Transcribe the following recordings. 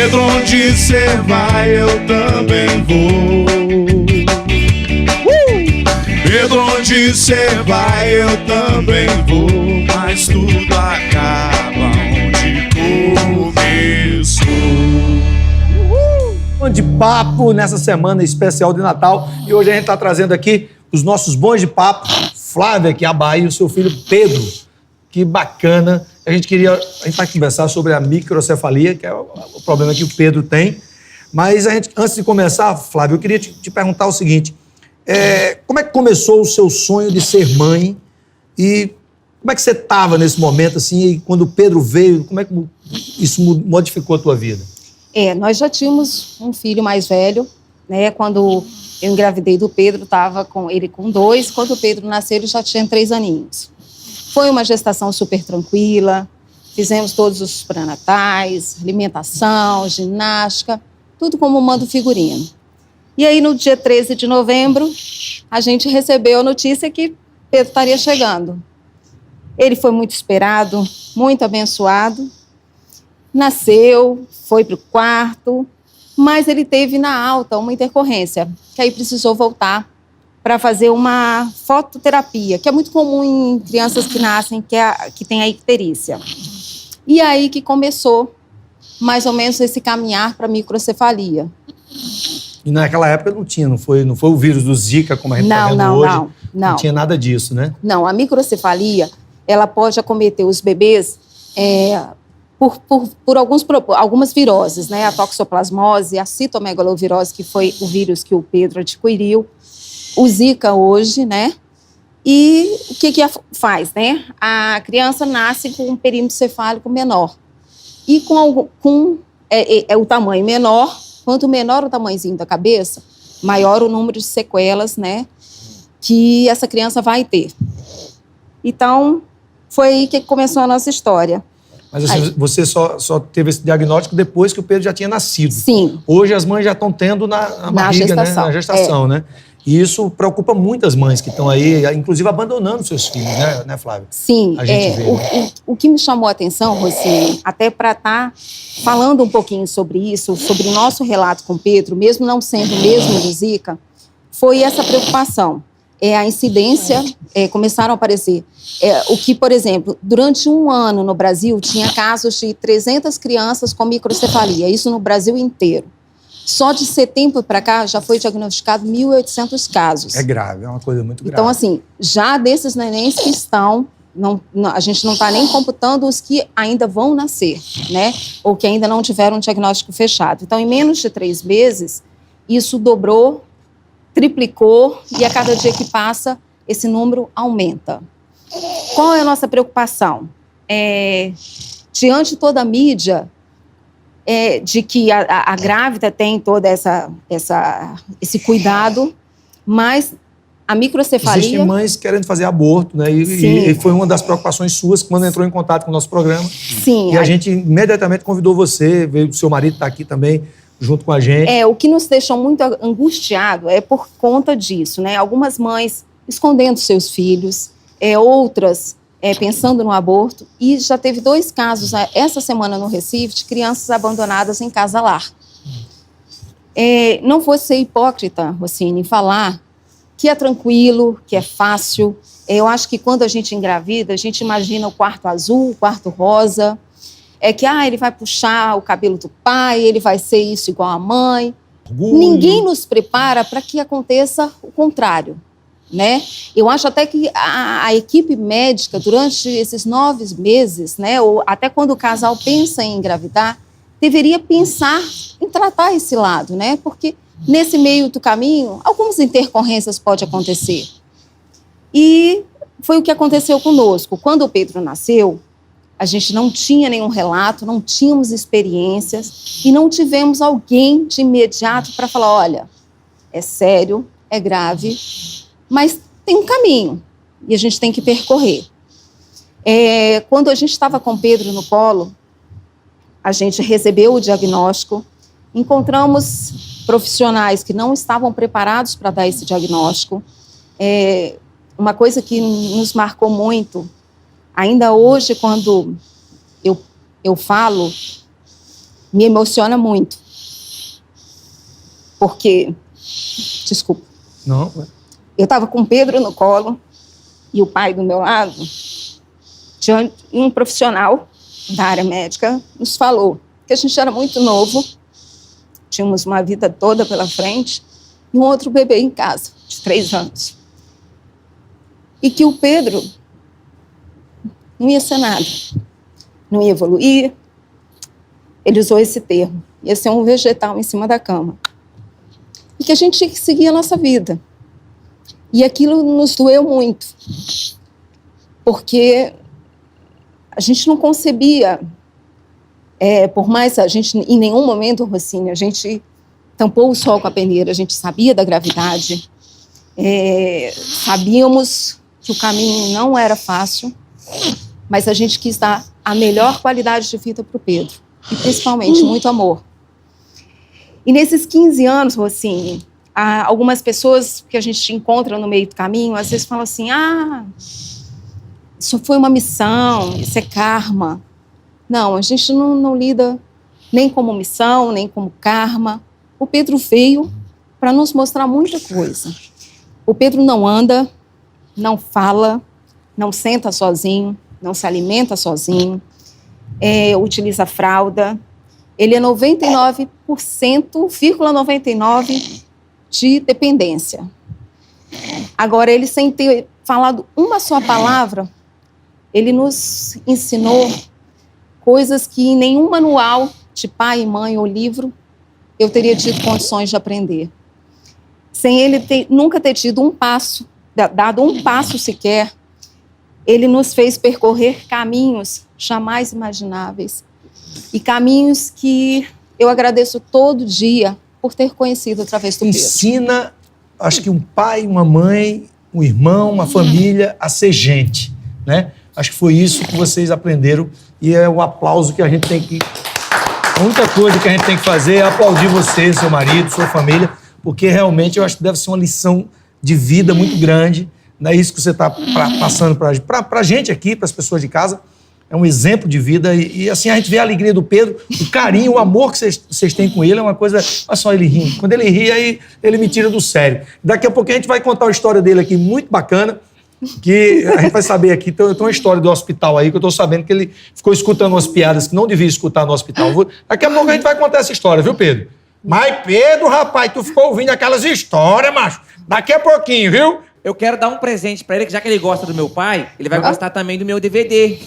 Pedro, onde cê vai, eu também vou. Pedro, onde cê vai, eu também vou. Mas tudo acaba onde começou. Bom de papo nessa semana especial de Natal. E hoje a gente está trazendo aqui os nossos bons de papo. Flávia, que é a Bahia, e o seu filho Pedro. Que bacana. A gente vai conversar sobre a microcefalia, que é o problema que o Pedro tem. Mas antes de começar, Flávia, eu queria te perguntar o seguinte. Como é que começou o seu sonho de ser mãe? E como é que você estava nesse momento, assim, e quando o Pedro veio, como é que isso modificou a tua vida? Nós já tínhamos um filho mais velho, né? Quando eu engravidei do Pedro, estava com ele com 2. Quando o Pedro nasceu, ele já tinha 3 aninhos. Foi uma gestação super tranquila, fizemos todos os pré-natais, alimentação, ginástica, tudo como manda o figurino. E aí, no dia 13 de novembro, a gente recebeu a notícia que Pedro estaria chegando. Ele foi muito esperado, muito abençoado. Nasceu, foi para o quarto, mas ele teve na alta uma intercorrência, que aí precisou voltar para fazer uma fototerapia, que é muito comum em crianças que nascem, que tem a icterícia. E aí que começou, mais ou menos, esse caminhar para a microcefalia. E naquela época não foi o vírus do Zika, como a gente está vendo hoje. Não tinha nada disso, né? Não, a microcefalia, ela pode acometer os bebês por algumas viroses, né? A toxoplasmose, a citomegalovirose, que foi o vírus que o Pedro adquiriu, o Zika hoje, né? E o que faz, né? A criança nasce com um perímetro cefálico menor. E com o tamanho menor, quanto menor o tamanhozinho da cabeça, maior o número de sequelas, né? Que essa criança vai ter. Então, foi aí que começou a nossa história. Mas assim, você só teve esse diagnóstico depois que o Pedro já tinha nascido. Sim. Hoje as mães já estão tendo na barriga, gestação. Né? Na gestação, né? E isso preocupa muitas mães que estão aí, inclusive abandonando seus filhos, né Flávia? Sim. A gente vê, o que me chamou a atenção, Rocine, até para estar falando um pouquinho sobre isso, sobre o nosso relato com o Pedro, mesmo não sendo o mesmo do Zika, foi essa preocupação. A incidência, começaram a aparecer. O que, por exemplo, durante um ano no Brasil, tinha casos de 300 crianças com microcefalia, isso no Brasil inteiro. Só de setembro para cá já foi diagnosticado 1.800 casos. É grave, é uma coisa muito grave. Então, assim, já desses nenéns que estão, a gente não está nem computando os que ainda vão nascer, né? Ou que ainda não tiveram um diagnóstico fechado. Então, em menos de 3 meses, isso dobrou, triplicou, e a cada dia que passa, esse número aumenta. Qual é a nossa preocupação? Diante de toda a mídia, de que a grávida tem todo esse cuidado, mas a microcefalia... Existem mães querendo fazer aborto, né? E foi uma das preocupações suas quando entrou em contato com o nosso programa. Sim. E a gente imediatamente convidou você, veio o seu marido estar aqui também, junto com a gente. O que nos deixou muito angustiado é por conta disso, né? Algumas mães escondendo seus filhos, outras pensando no aborto, e já teve 2 casos essa semana no Recife de crianças abandonadas em casa-lar. Não vou ser hipócrita, Rocine, em falar que é tranquilo, que é fácil. Eu acho que quando a gente engravida, a gente imagina o quarto azul, o quarto rosa, que ele vai puxar o cabelo do pai, ele vai ser isso igual a mãe. Ninguém nos prepara para que aconteça o contrário, né? Eu acho até que a equipe médica, durante esses 9 meses, né, ou até quando o casal pensa em engravidar, deveria pensar em tratar esse lado, né? Porque nesse meio do caminho, algumas intercorrências podem acontecer. E foi o que aconteceu conosco. Quando o Pedro nasceu, a gente não tinha nenhum relato, não tínhamos experiências e não tivemos alguém de imediato para falar, olha, é sério, é grave, mas tem um caminho e a gente tem que percorrer. Quando a gente estava com Pedro no colo, a gente recebeu o diagnóstico, encontramos profissionais que não estavam preparados para dar esse diagnóstico. Uma coisa que nos marcou muito, ainda hoje, quando eu falo, me emociona muito. Porque, desculpa, Não, eu estava com o Pedro no colo e o pai do meu lado, um profissional da área médica nos falou que a gente era muito novo, tínhamos uma vida toda pela frente e um outro bebê em casa, de 3 anos. E que o Pedro não ia ser nada, não ia evoluir. Ele usou esse termo, ia ser um vegetal em cima da cama. E que a gente tinha que seguir a nossa vida. E aquilo nos doeu muito, porque a gente não concebia, por mais a gente, em nenhum momento, Rossini, a gente tampou o sol com a peneira, a gente sabia da gravidade, sabíamos que o caminho não era fácil, mas a gente quis dar a melhor qualidade de vida para o Pedro, e principalmente muito amor. E nesses 15 anos, Rossini, algumas pessoas que a gente encontra no meio do caminho, às vezes falam assim, isso foi uma missão, isso é karma. Não, a gente não lida nem como missão, nem como karma. O Pedro veio para nos mostrar muita coisa. O Pedro não anda, não fala, não senta sozinho, não se alimenta sozinho, utiliza fralda. Ele é 99,99% de dependência. Agora, ele sem ter falado uma só palavra, ele nos ensinou coisas que em nenhum manual de pai e mãe ou livro eu teria tido condições de aprender. Sem ele nunca ter tido dado um passo sequer, ele nos fez percorrer caminhos jamais imagináveis. E caminhos que eu agradeço todo dia por ter conhecido através do Pedro. Ensina, acho que um pai, uma mãe, um irmão, uma família a ser gente, né? Acho que foi isso que vocês aprenderam e é o aplauso que a gente tem que... A única coisa que a gente tem que fazer é aplaudir você, seu marido, sua família, porque realmente eu acho que deve ser uma lição de vida muito grande, não é isso que você está passando para a gente aqui, para as pessoas de casa. É um exemplo de vida e assim a gente vê a alegria do Pedro, o carinho, o amor que vocês têm com ele é uma coisa... Olha só ele rindo. Quando ele ri, aí ele me tira do sério. Daqui a pouco a gente vai contar uma história dele aqui muito bacana, que a gente vai saber aqui. Tem uma história do hospital aí que eu estou sabendo que ele ficou escutando umas piadas que não devia escutar no hospital. Daqui a pouco a gente vai contar essa história, viu, Pedro? Mas, Pedro, rapaz, tu ficou ouvindo aquelas histórias, macho. Daqui a pouquinho, viu? Eu quero dar um presente pra ele, que já que ele gosta do meu pai, ele vai gostar também do meu DVD.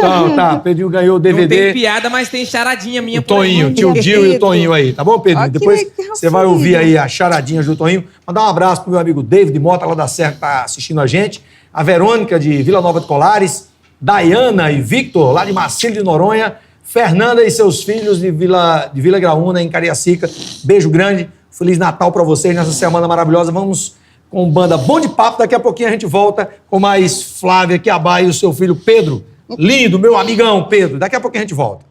Não, tá, Pedrinho ganhou o DVD. Não tem piada, mas tem charadinha minha O Toinho, tio Gil e o Toinho aí, tá bom, Pedro? Depois legal, você vai ouvir aí as charadinhas do Toinho. Mandar um abraço pro meu amigo David Mota, lá da Serra, que tá assistindo a gente. A Verônica, de Vila Nova de Colares. Dayana e Victor, lá de Marcílio de Noronha. Fernanda e seus filhos de Vila Graúna, em Cariacica. Beijo grande. Feliz Natal pra vocês nessa semana maravilhosa. Vamos com banda Bom de Papo. Daqui a pouquinho a gente volta com mais Flávia Quiabá e o seu filho Pedro. Lindo, meu amigão Pedro. Daqui a pouquinho a gente volta.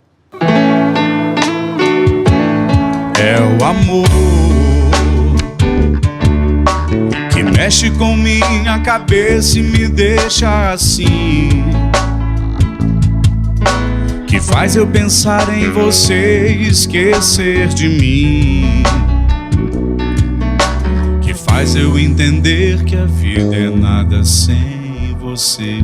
É o amor que mexe com minha cabeça e me deixa assim, que faz eu pensar em você e esquecer de mim, que faz eu entender que a vida é nada sem você.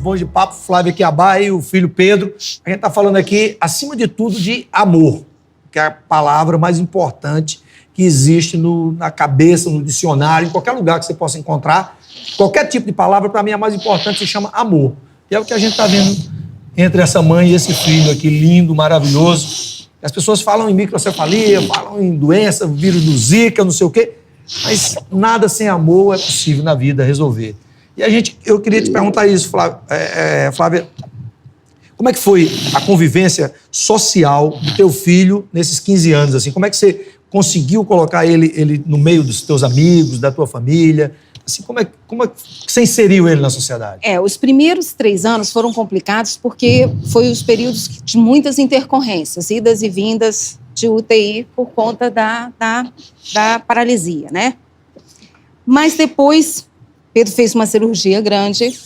Bom de Papo, Flávia Quiabá e o filho Pedro. A gente está falando aqui, acima de tudo, de amor, que é a palavra mais importante que existe na cabeça, no dicionário, em qualquer lugar que você possa encontrar. Qualquer tipo de palavra, para mim, a mais importante se chama amor. E é o que a gente está vendo entre essa mãe e esse filho aqui, lindo, maravilhoso. As pessoas falam em microcefalia, falam em doença, vírus do Zika, não sei o quê, mas nada sem amor é possível na vida resolver. E eu queria te perguntar isso, Flávia, como é que foi a convivência social do teu filho nesses 15 anos? Assim? Como é que você conseguiu colocar ele no meio dos teus amigos, da tua família? Assim, como é que você inseriu ele na sociedade? Os primeiros 3 anos foram complicados porque foi os períodos de muitas intercorrências, idas e vindas de UTI por conta da paralisia, né? Mas depois... Pedro fez uma cirurgia grande,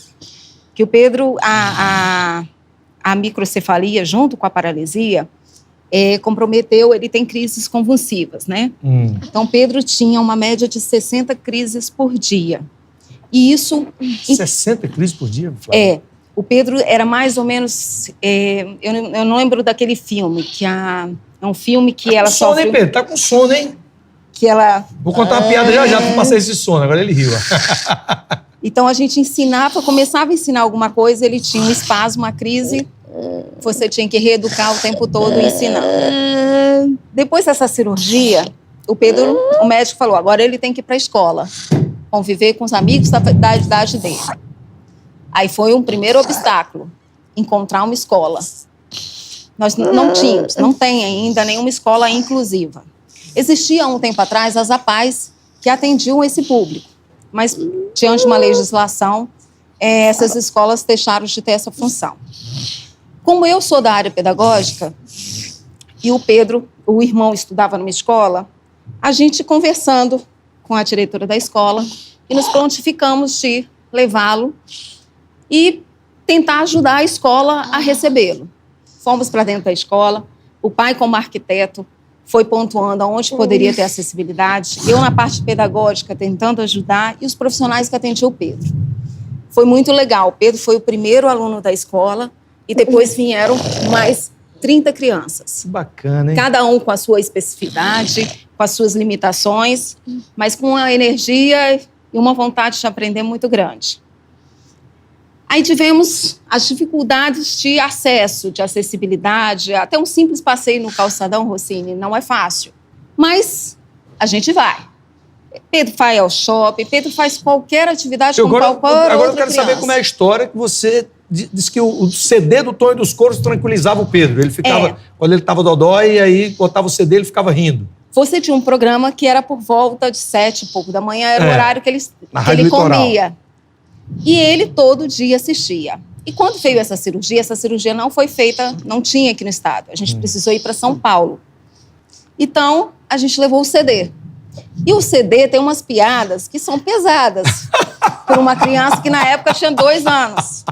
que o Pedro, a microcefalia, junto com a paralisia, comprometeu, ele tem crises convulsivas, né? Então, Pedro tinha uma média de 60 crises por dia. E isso... 60 crises por dia, Flávia? O Pedro era mais ou menos... eu não lembro daquele filme, é um filme que ela sono, sofre... hein, Pedro? Tá com sono, hein? Que ela... Vou contar uma piada já pra passar esse sono. Agora ele riu. Então, a gente começava a ensinar alguma coisa, ele tinha um espasmo, uma crise, você tinha que reeducar o tempo todo ensinando. Depois dessa cirurgia, o médico falou, agora ele tem que ir para a escola, conviver com os amigos da idade dele. Aí foi um primeiro obstáculo, encontrar uma escola. Nós não tem ainda nenhuma escola inclusiva. Existia, há um tempo atrás, as APAES, que atendiam esse público. Mas, diante de uma legislação, essas escolas deixaram de ter essa função. Como eu sou da área pedagógica, e o Pedro, o irmão, estudava numa escola, a gente conversando com a diretora da escola, e nos prontificamos de levá-lo e tentar ajudar a escola a recebê-lo. Fomos para dentro da escola, o pai, como arquiteto, foi pontuando aonde poderia ter acessibilidade, eu na parte pedagógica tentando ajudar e os profissionais que atendiam o Pedro. Foi muito legal, o Pedro foi o primeiro aluno da escola e depois vieram mais 30 crianças. Bacana, hein? Cada um com a sua especificidade, com as suas limitações, mas com uma energia e uma vontade de aprender muito grande. Aí tivemos as dificuldades de acesso, de acessibilidade, até um simples passeio no calçadão, Rossini, não é fácil. Mas a gente vai. Pedro vai ao shopping, Pedro faz qualquer atividade com qualquer outra criança. Agora eu quero saber como é a história que você disse que o CD do Tonho dos Couros tranquilizava o Pedro. Ele ficava, quando ele estava dodói, e aí botava o CD, ele ficava rindo. Você tinha um programa que era por volta de 7 e pouco da manhã, era o horário que ele comia. E ele todo dia assistia. E quando veio essa cirurgia não foi feita, não tinha aqui no estado. A gente precisou ir para São Paulo. Então, a gente levou o CD. E o CD tem umas piadas que são pesadas para uma criança que na época tinha 2 anos.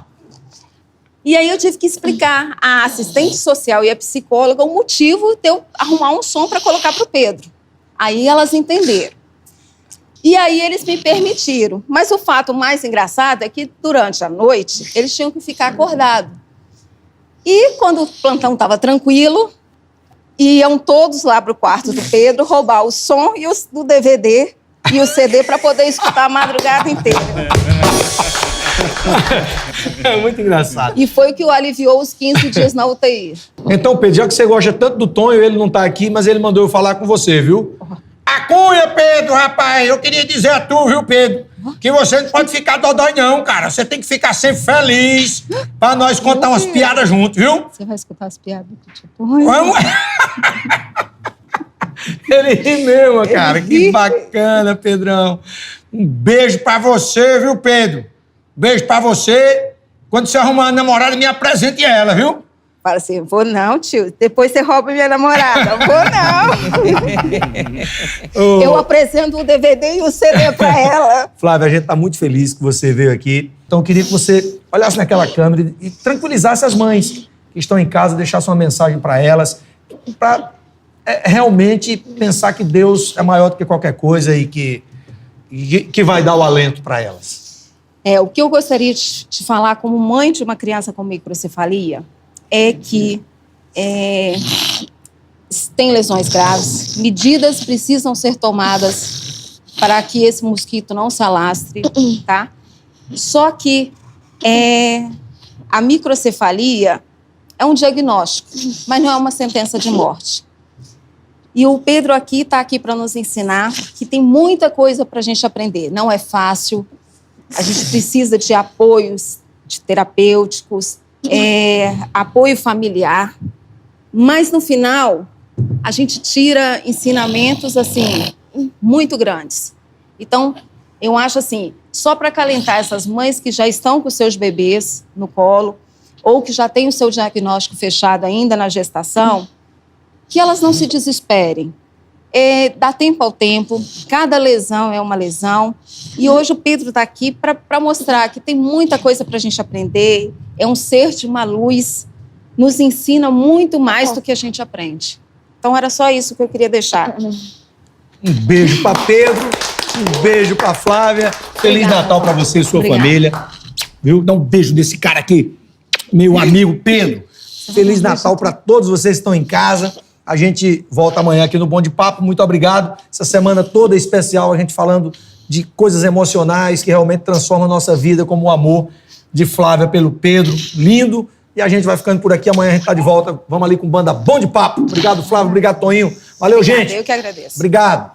E aí eu tive que explicar à assistente social e à psicóloga o motivo de eu arrumar um som para colocar para o Pedro. Aí elas entenderam. E aí eles me permitiram. Mas o fato mais engraçado é que durante a noite eles tinham que ficar acordados. E quando o plantão estava tranquilo, iam todos lá para o quarto do Pedro roubar o som e do DVD e o CD para poder escutar a madrugada inteira. É muito engraçado. E foi o que o aliviou os 15 dias na UTI. Então, Pedro, já que você gosta tanto do Tonho, ele não tá aqui, mas ele mandou eu falar com você, viu? A cunha, Pedro, rapaz, eu queria dizer a tu, viu, Pedro, que você não pode ficar dodói não, cara. Você tem que ficar sempre feliz pra nós contar umas piadas juntos, viu? Você vai escutar as piadas do tipo... Vamos! Ele ri mesmo, cara. Que bacana, Pedrão. Um beijo pra você, viu, Pedro? Beijo pra você. Quando você arrumar uma namorada, me apresente ela, viu? Fala assim, vou não, tio. Depois você rouba minha namorada. Vou não. Eu apresento o DVD e o CD pra ela. Flávia, a gente tá muito feliz que você veio aqui. Então, eu queria que você olhasse naquela câmera e tranquilizasse as mães que estão em casa, deixasse uma mensagem para elas, para realmente pensar que Deus é maior do que qualquer coisa e que vai dar o alento para elas. O que eu gostaria de falar como mãe de uma criança com microcefalia é que tem lesões graves, medidas precisam ser tomadas para que esse mosquito não se alastre, tá? Só que a microcefalia é um diagnóstico, mas não é uma sentença de morte. E o Pedro aqui está aqui para nos ensinar que tem muita coisa para a gente aprender. Não é fácil, a gente precisa de apoios terapêuticos, apoio familiar, mas no final a gente tira ensinamentos assim muito grandes. Então, eu acho assim, só para acalentar essas mães que já estão com seus bebês no colo ou que já têm o seu diagnóstico fechado ainda na gestação, que elas não se desesperem, Dá tempo ao tempo, cada lesão é uma lesão. E hoje o Pedro está aqui para mostrar que tem muita coisa para a gente aprender. É um ser de uma luz, nos ensina muito mais do que a gente aprende. Então era só isso que eu queria deixar. Um beijo para Pedro, um beijo para Flávia. Feliz Obrigada. Natal para você e sua Obrigada. família. Viu? Dá um beijo desse cara aqui, meu amigo Pedro. Feliz Natal para todos vocês que estão em casa. A gente volta amanhã aqui no Bom de Papo. Muito obrigado. Essa semana toda é especial, a gente falando de coisas emocionais que realmente transformam a nossa vida, como o amor de Flávia pelo Pedro. Lindo. E a gente vai ficando por aqui. Amanhã a gente tá de volta. Vamos ali com banda Bom de Papo. Obrigado, Flávio. Obrigado, Toninho. Valeu, Obrigada, gente. eu que agradeço. Obrigado.